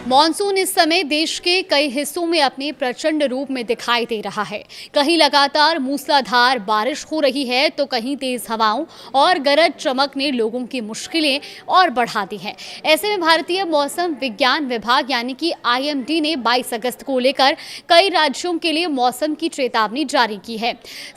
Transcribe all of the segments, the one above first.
Monsoon इस समय देश के कई हिस्सों में अपने प्रचंड रूप में दिखाई दे रहा है। कहीं लगातार मूसलाधार बारिश हो रही है तो कहीं तेज हवाओं और गरज चमक ने लोगों की मुश्किलें और बढ़ा दी हैं। ऐसे में भारतीय मौसम विज्ञान विभाग यानी कि IMD ने 22 अगस्त को लेकर कई राज्यों के लिए मौसम की चेतावनी जारी की है।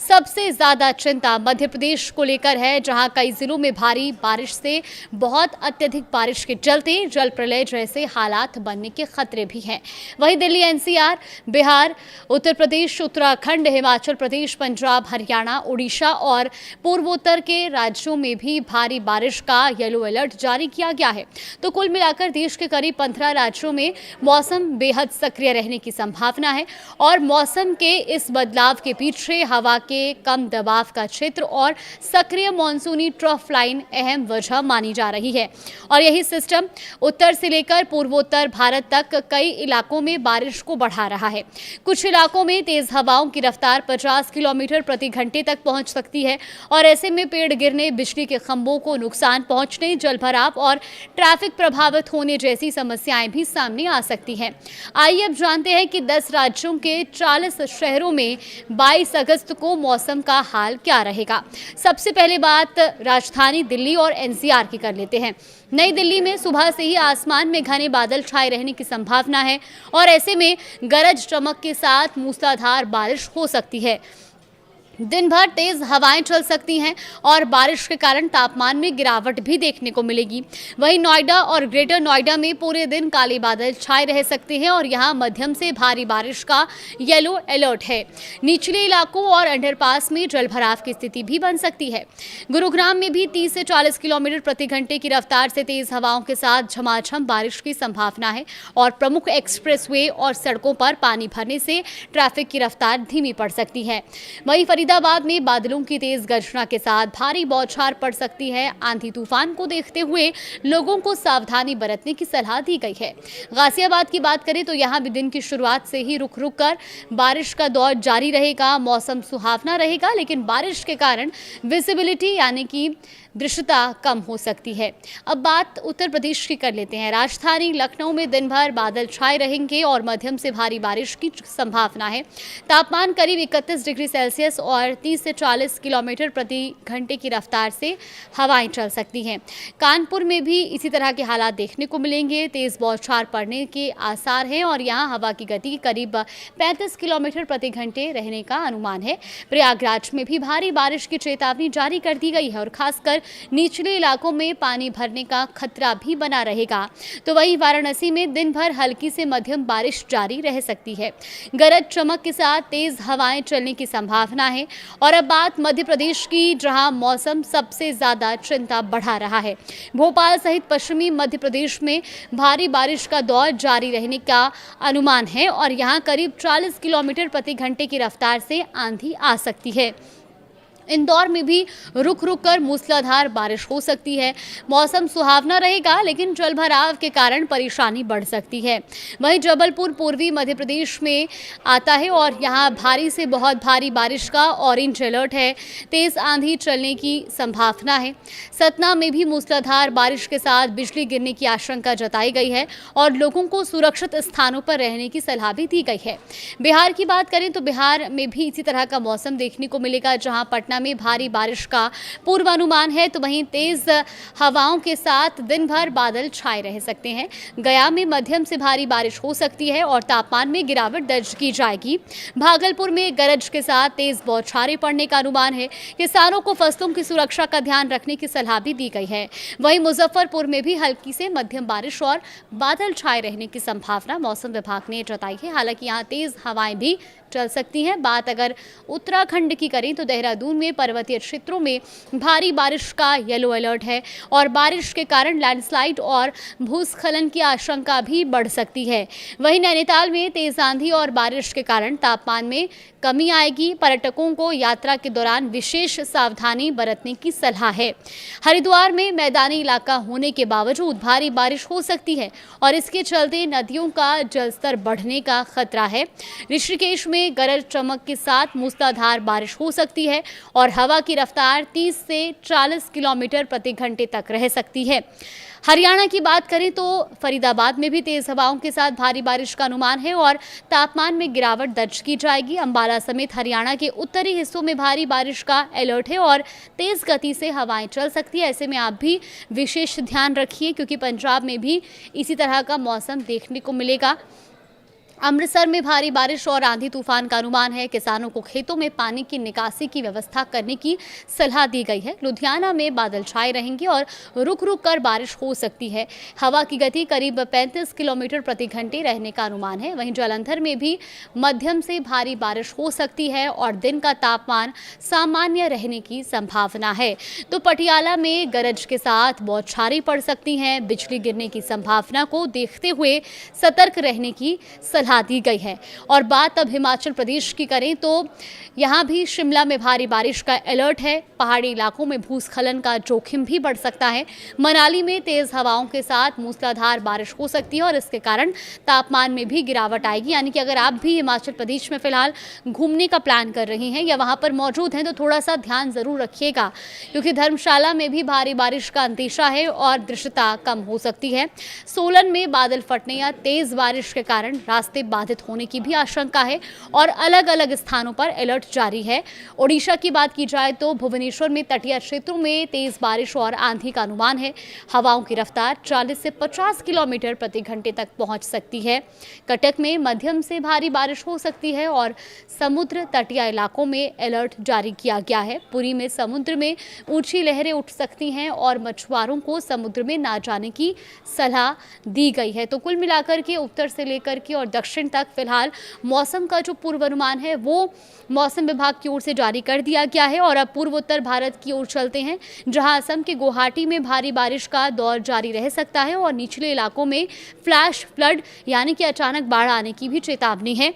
सबसे ज्यादा चिंता मध्य प्रदेश को लेकर है, जहां कई जिलों में भारी बारिश से बहुत अत्यधिक बारिश के चलते जल प्रलय जैसे हालात बनने के खतरे भी हैं। वहीं दिल्ली, NCR, बिहार, उत्तर प्रदेश, उत्तराखंड, हिमाचल प्रदेश, पंजाब, हरियाणा, उड़ीसा और पूर्वोत्तर के राज्यों में भी भारी बारिश का येलो अलर्ट जारी किया गया है। तो कुल मिलाकर देश के करीब 15 राज्यों में मौसम बेहद सक्रिय रहने की संभावना है और मौसम के इस बदलाव के पीछे हवा के कम दबाव का क्षेत्र और सक्रिय मानसूनी ट्रफ लाइन अहम वजह मानी जा रही है। और यही सिस्टम उत्तर से लेकर पूर्वोत्तर भारत तक कई इलाकों में बारिश को बढ़ा रहा है। कुछ इलाकों में तेज हवाओं की रफ्तार 50 किलोमीटर प्रति घंटे तक पहुंच सकती है और ऐसे में पेड़ गिरने, बिजली के खंभों को नुकसान पहुंचने, जलभराव और ट्रैफिक प्रभावित होने जैसी समस्याएं भी सामने आ सकती हैं। आइए अब जानते हैं कि 10 राज्यों के 40 शहरों में 22 अगस्त को मौसम का हाल क्या रहेगा। सबसे पहले बात राजधानी दिल्ली और NCR की कर लेते हैं। नई दिल्ली में सुबह से ही आसमान में घने बादल छाए रहने की संभावना है और ऐसे में गरज चमक के साथ मूसलाधार बारिश हो सकती है। दिन भर तेज हवाएं चल सकती हैं और बारिश के कारण तापमान में गिरावट भी देखने को मिलेगी। वहीं नोएडा और ग्रेटर नोएडा में पूरे दिन काले बादल छाए रह सकते हैं और यहां मध्यम से भारी बारिश का येलो अलर्ट है। निचले इलाकों और अंडरपास में जलभराव की स्थिति भी बन सकती है। गुरुग्राम में भी 30 से 40 किलोमीटर प्रति घंटे की रफ्तार से तेज हवाओं के साथ झमाझम बारिश की संभावना है और प्रमुख एक्सप्रेसवे और सड़कों पर पानी भरने से ट्रैफिक की रफ्तार धीमी पड़ सकती है। वहीं फरीदाबाद में बादलों की तेज गर्जना के साथ भारी बौछार पड़ सकती है। आंधी तूफान को देखते हुए लोगों को सावधानी बरतने की सलाह दी गई है। गाजियाबाद की बात करें तो यहां भी दिन की शुरुआत से ही रुक रुक कर बारिश का दौर जारी रहेगा। मौसम सुहावना रहेगा, लेकिन बारिश के कारण विजिबिलिटी यानी कि दृश्यता कम हो सकती है। अब बात उत्तर प्रदेश की कर लेते हैं। राजधानी लखनऊ में दिन भर बादल छाए रहेंगे और मध्यम से भारी बारिश की संभावना है। तापमान करीब 31 डिग्री सेल्सियस और 30 से 40 किलोमीटर प्रति घंटे की रफ्तार से हवाएं चल सकती हैं। कानपुर में भी इसी तरह के हालात देखने को मिलेंगे। तेज बौछार पड़ने के आसार हैं और यहाँ हवा की गति करीब 35 किलोमीटर प्रति घंटे रहने का अनुमान है। प्रयागराज में भी भारी बारिश की चेतावनी जारी कर दी गई है और खासकर निचले इलाकों में पानी भरने का खतरा भी बना रहेगा। तो वहीं वाराणसी में दिन भर हल्की से मध्यम बारिश जारी रह सकती है। गरज चमक के साथ तेज हवाएं चलने की संभावना है। और अब बात मध्य प्रदेश की, जहां मौसम सबसे ज्यादा चिंता बढ़ा रहा है। भोपाल सहित पश्चिमी मध्य प्रदेश में भारी बारिश का दौर जारी रहने का अनुमान है और यहां करीब 40 किलोमीटर प्रति घंटे की रफ्तार से आंधी आ सकती है। इंदौर में भी रुक रुक कर मूसलाधार बारिश हो सकती है। मौसम सुहावना रहेगा, लेकिन जलभराव के कारण परेशानी बढ़ सकती है। वहीं जबलपुर पूर्वी मध्य प्रदेश में आता है और यहां भारी से बहुत भारी बारिश का ऑरेंज अलर्ट है। तेज आंधी चलने की संभावना है। सतना में भी मूसलाधार बारिश के साथ बिजली गिरने की आशंका जताई गई है और लोगों को सुरक्षित स्थानों पर रहने की सलाह भी दी गई है। बिहार की बात करें तो बिहार में भी इसी तरह का मौसम देखने को मिलेगा, जहां पटना में भारी बारिश का पूर्वानुमान है। तो वहीं तेज हवाओं के साथ दिन भर बादल छाए रह सकते हैं। गया में मध्यम से भारी बारिश हो सकती है और तापमान में गिरावट दर्ज की जाएगी। भागलपुर में गरज के साथ तेज बौछारें पड़ने का अनुमान है। किसानों को फसलों की सुरक्षा का ध्यान रखने की सलाह भी दी गई है। वहीं मुजफ्फरपुर में भी हल्की से मध्यम बारिश और बादल छाए रहने की संभावना मौसम विभाग ने जताई है। हालांकि यहाँ तेज हवाएं भी चल सकती हैं। बात अगर उत्तराखंड की करें तो देहरादून में पर्वतीय क्षेत्रों में भारी बारिश का येलो अलर्ट है और बारिश के कारण लैंडस्लाइड और भूस्खलन की आशंका भी बढ़ सकती है। वहीं नैनीताल में तेज आंधी और बारिश के कारण तापमान में कमी आएगी। पर्यटकों को यात्रा के दौरान विशेष सावधानी बरतने की सलाह है। हरिद्वार में मैदानी इलाका होने के बावजूद भारी बारिश हो सकती है और इसके चलते नदियों का जलस्तर बढ़ने का खतरा है। ऋषिकेश में गरज चमक के साथ मूसलाधार बारिश हो सकती है और हवा की रफ्तार 30 से 40 किलोमीटर प्रति घंटे तक रह सकती है। हरियाणा की बात करें तो फरीदाबाद में भी तेज हवाओं के साथ भारी बारिश का अनुमान है और तापमान में गिरावट दर्ज की जाएगी। अंबाला समेत हरियाणा के उत्तरी हिस्सों में भारी बारिश का अलर्ट है और तेज गति से हवाएं चल सकती है। ऐसे में आप भी विशेष ध्यान रखिए क्योंकि पंजाब में भी इसी तरह का मौसम देखने को मिलेगा। अमृतसर में भारी बारिश और आंधी तूफान का अनुमान है। किसानों को खेतों में पानी की निकासी की व्यवस्था करने की सलाह दी गई है। लुधियाना में बादल छाए रहेंगे और रुक रुक कर बारिश हो सकती है। हवा की गति करीब 35 किलोमीटर प्रति घंटे रहने का अनुमान है। वहीं जालंधर में भी मध्यम से भारी बारिश हो सकती है और दिन का तापमान सामान्य रहने की संभावना है। तो पटियाला में गरज के साथ बौछारें पड़ सकती हैं। बिजली गिरने की संभावना को देखते हुए सतर्क रहने की सलाह दी गई है। और बात अब हिमाचल प्रदेश की करें तो यहाँ भी शिमला में भारी बारिश का अलर्ट है। पहाड़ी इलाकों में भूस्खलन का जोखिम भी बढ़ सकता है। मनाली में तेज हवाओं के साथ मूसलाधार बारिश हो सकती है और इसके कारण तापमान में भी गिरावट आएगी। यानी कि अगर आप भी हिमाचल प्रदेश में फिलहाल घूमने का प्लान कर रहे हैं या वहाँ पर मौजूद हैं तो थोड़ा सा ध्यान जरूर रखिएगा क्योंकि धर्मशाला में भी भारी बारिश का अंदेशा है और दृश्यता कम हो सकती है। सोलन में बादल फटने या तेज बारिश के कारण रास्ते बाधित होने की भी आशंका है और अलग अलग स्थानों पर अलर्ट जारी है। ओडिशा की बात की जाए तो भुवनेश्वर में तटीय क्षेत्रों में तेज बारिश और आंधी का अनुमान है। हवाओं की रफ्तार 40 से 50 किलोमीटर प्रति घंटे तक पहुंच सकती है। कटक में मध्यम से भारी बारिश हो सकती है और समुद्र तटीय इलाकों में अलर्ट जारी किया गया है। पुरी में समुद्र में ऊंची लहरें उठ सकती हैं और मछुआरों को समुद्र में ना जाने की सलाह दी गई है। तो कुल मिलाकर के उत्तर से लेकर के और दक्षिण तक फिलहाल मौसम का जो पूर्वानुमान है वो मौसम विभाग की ओर से जारी कर दिया गया है। और अब पूर्वोत्तर भारत की ओर चलते हैं जहां असम के गुवाहाटी में भारी बारिश का दौर जारी रह सकता है और निचले इलाकों में फ्लैश फ्लड यानी कि अचानक बाढ़ आने की भी चेतावनी है।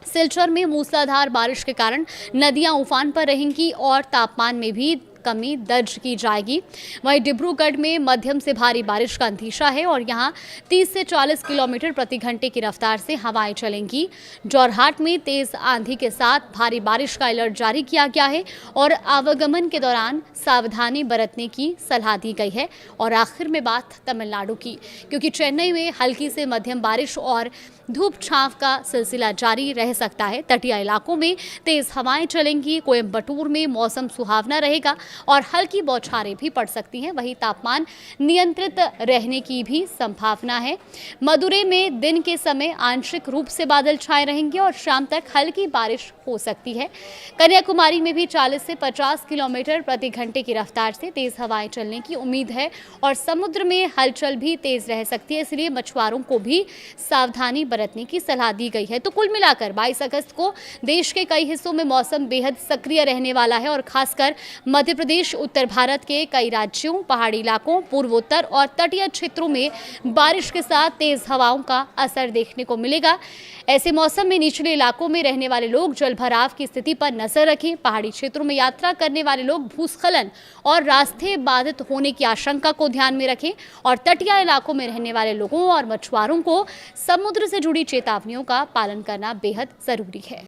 सिलचर में मूसलाधार बारिश के कारण नदियां उफान पर रहेंगी और तापमान में भी कमी दर्ज की जाएगी। वहीं डिब्रूगढ़ में मध्यम से भारी बारिश का अंदेशा है और यहां 30 से 40 किलोमीटर प्रति घंटे की रफ्तार से हवाएं चलेंगी। जोरहाट में तेज आंधी के साथ भारी बारिश का अलर्ट जारी किया गया है और आवागमन के दौरान सावधानी बरतने की सलाह दी गई है। और आखिर में बात तमिलनाडु की, क्योंकि चेन्नई में हल्की से मध्यम बारिश और धूप छांव का सिलसिला जारी रह सकता है। तटीय इलाकों में तेज हवाएं चलेंगी। कोयम्बटूर में मौसम सुहावना रहेगा और हल्की बौछारें भी पड़ सकती हैं। वहीं तापमान नियंत्रित रहने की भी संभावना है। मदुरै में दिन के समय आंशिक रूप से बादल छाए रहेंगे और शाम तक हल्की बारिश हो सकती है। कन्याकुमारी में भी 40 से 50 किलोमीटर प्रति घंटे की रफ्तार से तेज हवाएं चलने की उम्मीद है और समुद्र में हलचल भी तेज रह सकती है, इसलिए मछुआरों को भी सावधानी बरतने की सलाह दी गई है। तो कुल मिलाकर 22 अगस्त को देश के कई हिस्सों में मौसम बेहद सक्रिय रहने वाला है और खासकर मध्य प्रदेश, उत्तर भारत के कई राज्यों, पहाड़ी इलाकों, पूर्वोत्तर और तटीय क्षेत्रों में बारिश के साथ तेज हवाओं का असर देखने को मिलेगा। ऐसे मौसम में निचले इलाकों में रहने वाले लोग जलभराव की स्थिति पर नजर रखें। पहाड़ी क्षेत्रों में यात्रा करने वाले लोग भूस्खलन और रास्ते बाधित होने की आशंका को ध्यान में रखें और तटीय इलाकों में रहने वाले लोगों और मछुआरों को समुद्र से जुड़ी चेतावनियों का पालन करना बेहद जरूरी है।